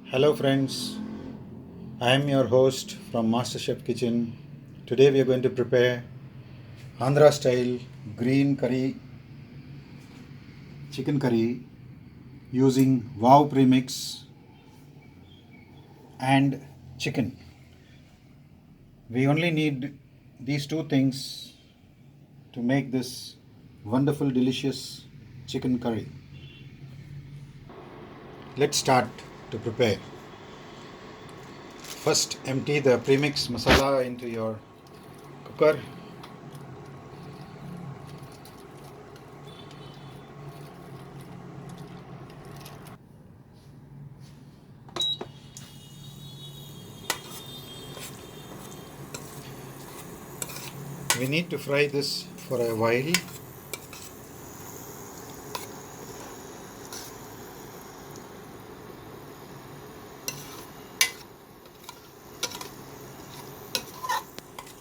Hello, friends. I am your host from MasterChef Kitchen. Today we are going to prepare Andhra style green curry, chicken curry using Wow Premix and chicken. We only need these two things to make this wonderful, delicious chicken curry. Let's start to prepare. First, empty the premix masala into your cooker. We need to fry this for a while.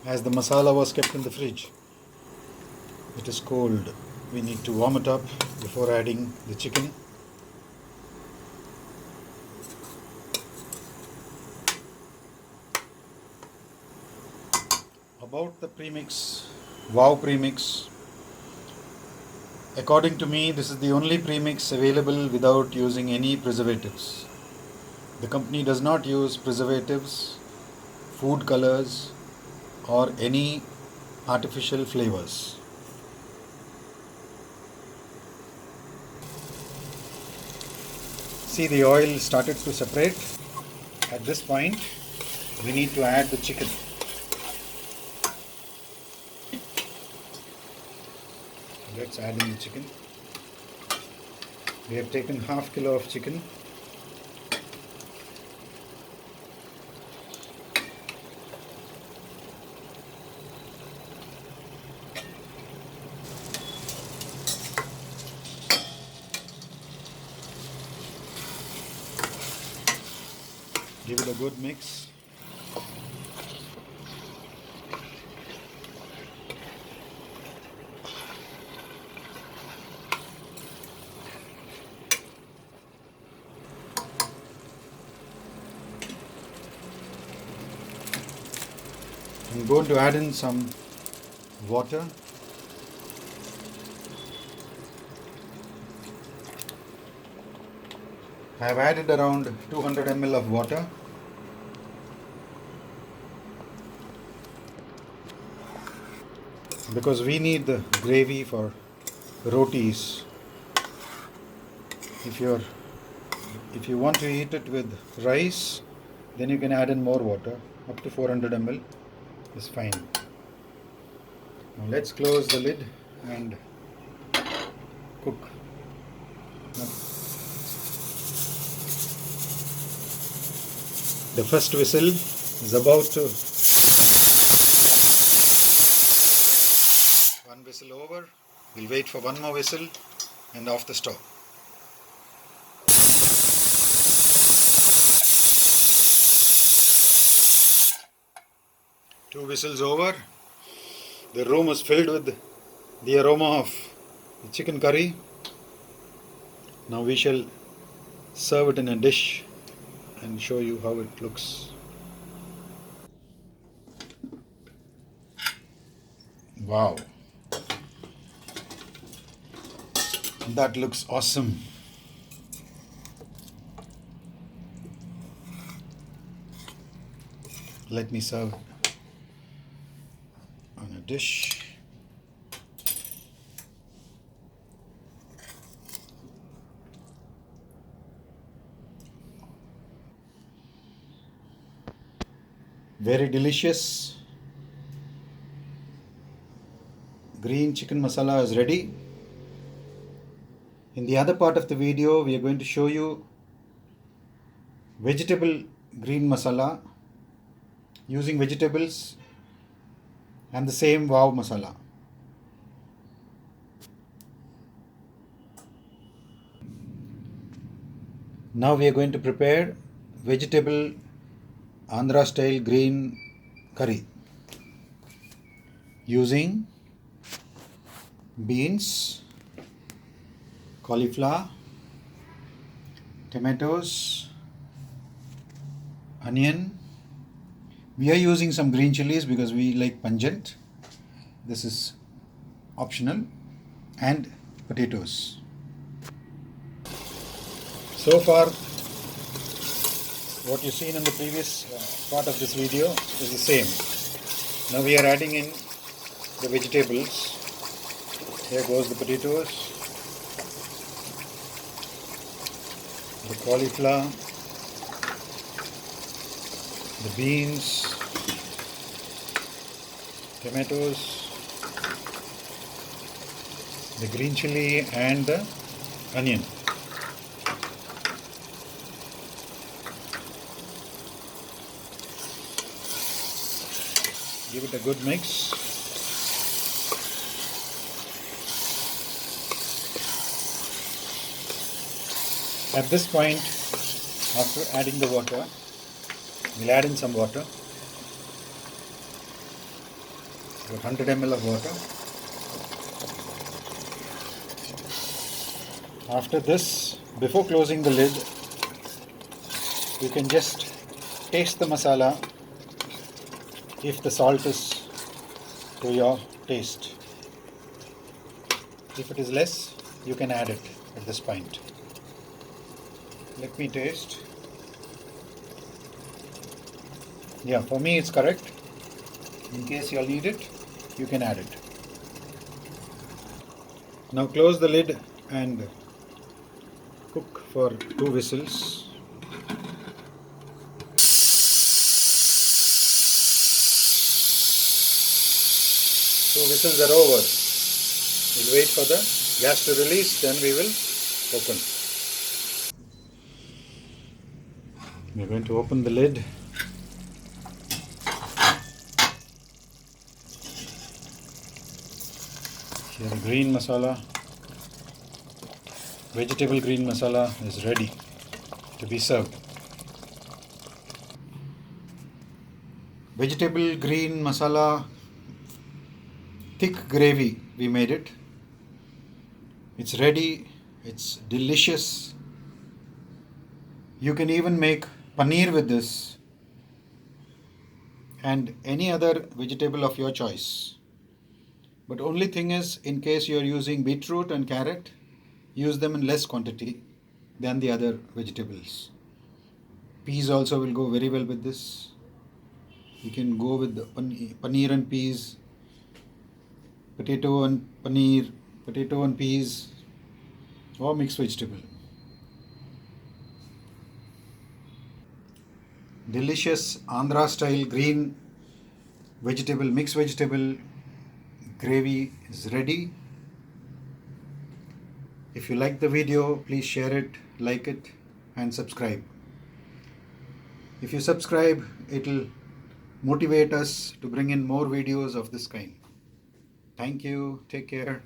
As the masala was kept in the fridge, it is cold. We need to warm it up before adding the chicken. About the premix, Wow Premix. According to me, this is the only premix available without using any preservatives. The company does not use preservatives, food colors, or any artificial flavors. See, the oil started to separate. At this point, we need to add the chicken. Let's add in the chicken. We have taken half kilo of chicken. Give it a good mix. I'm going to add in some water. I have added around 200 ml of water. Because we need the gravy for rotis. If you want to eat it with rice, then you can add in more water. Up to 400 ml is fine. Now let's close the lid and cook. Now, the first whistle is about to. One whistle over. We'll wait for one more whistle and off the stove. Two whistles over. The room is filled with the aroma of the chicken curry. Now we shall serve it in a dish and show you how it looks. Wow, that looks awesome. Let me serve on a dish. Very delicious green chicken masala is ready. In the other part of the video, we are going to show you vegetable green masala using vegetables and the same wow masala. Now we are going to prepare vegetable Andhra style green curry using beans, cauliflower, tomatoes, onion. We are using some green chilies because we like pungent. This is optional. And potatoes. So far, what you've seen in the previous part of this video is the same. Now we are adding in the vegetables. Here goes the potatoes, the cauliflower, the beans, tomatoes, the green chili and the onion. Give it a good mix. At this point, after adding the water, we'll add in some water, about 100 ml of water. After this, before closing the lid, you can just taste the masala if the salt is to your taste. If it is less, you can add it at this point. Let me taste. Yeah, for me it's correct. In case you'll need it, you can add it. Now close the lid and cook for 2 whistles. Two whistles are over. We'll wait for the gas to release, then we will open. We're going to open the lid. Here the green masala, vegetable green masala is ready to be served. Vegetable green masala, thick gravy, we made it. It's ready, it's delicious. You can even make paneer with this and any other vegetable of your choice. But only thing is, in case you are using beetroot and carrot, use them in less quantity than the other vegetables. Peas also will go very well with this. You can go with the paneer and peas, potato and paneer, potato and peas, or mixed vegetable. Delicious Andhra style green vegetable, mixed vegetable gravy is ready. If you like the video, please share it, like it, and subscribe. If you subscribe, it will motivate us to bring in more videos of this kind. Thank you. Take care.